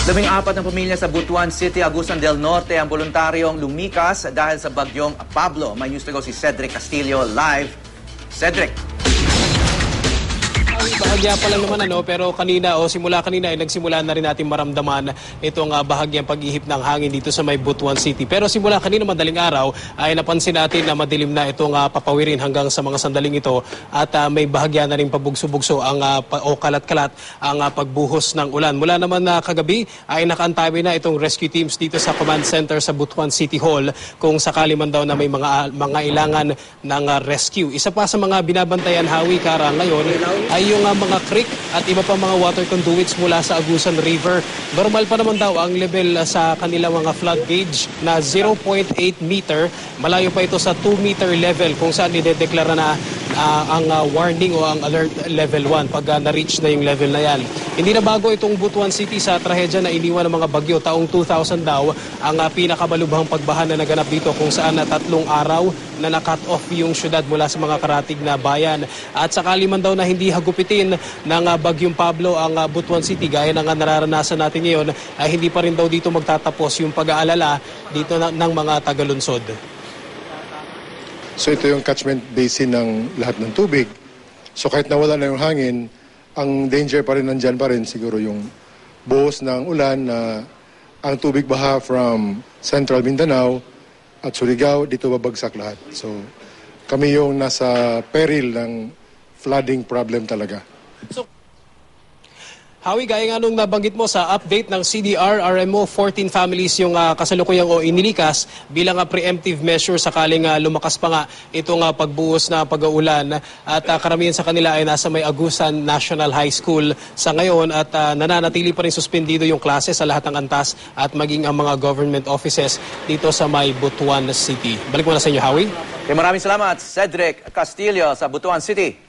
14 na pamilya sa Butuan City, Agusan del Norte ang voluntaryong lumikas dahil sa bagyong Pablo. May news to go si Cedric Castillo live. Cedric. Bahagya pa lang naman pero simula kanina ay nagsimula na rin natin maramdaman itong bahagyang pag-ihip ng hangin dito sa may Butuan City. Pero simula kanina madaling araw ay napansin natin na madilim na itong papawirin hanggang sa mga sandaling ito at may bahagya na rin pabugso-bugso o kalat-kalat ang pagbuhos ng ulan. Mula naman na kagabi ay nakaantabi na itong rescue teams dito sa command center sa Butuan City Hall kung sakali man daw na may mga ilangan ng rescue. Isa pa sa mga binabantayan Kara ngayon ay yung mga creek at iba pa mga water conduits mula sa Agusan River. Normal pa naman daw ang level sa kanilang mga flood gauge na 0.8 meter. Malayo pa ito sa 2 meter level kung saan idedeklara na ang warning o ang alert level 1 pag na-reach na yung level na yan. Hindi na bago itong Butuan City sa trahedya na iniwan ng mga bagyo. Taong 2000 daw ang pinakamalubhang pagbaha na naganap dito kung saan 3 araw na na-cut off yung syudad mula sa mga karatig na bayan. At sakali man daw na hindi hagupitin ng bagyong Pablo ang Butuan City gaya ng nararanasan natin ngayon ay hindi pa rin daw dito magtatapos yung pag-aalala dito ng mga tagalunsod. So ito yung catchment basin ng lahat ng tubig. So kahit nawala na yung hangin, ang danger pa rin nandyan pa rin siguro yung buhos ng ulan na ang tubig baha from Central Mindanao at Surigao, dito babagsak lahat. So kami yung nasa peril ng flooding problem talaga. So, Howie, gaya nga nung nabanggit mo sa update ng CDR, RMO, 14 families yung kasalukuyang o inilikas bilang preemptive measure sakaling lumakas pa nga itong pagbuhos na pag-uulan at karamihan sa kanila ay nasa may Agusan National High School sa ngayon at nananatili pa rin suspendido yung klase sa lahat ng antas at maging ang mga government offices dito sa may Butuan City. Balik mo na sa inyo, Howie. Maraming salamat, Cedric Castillo sa Butuan City.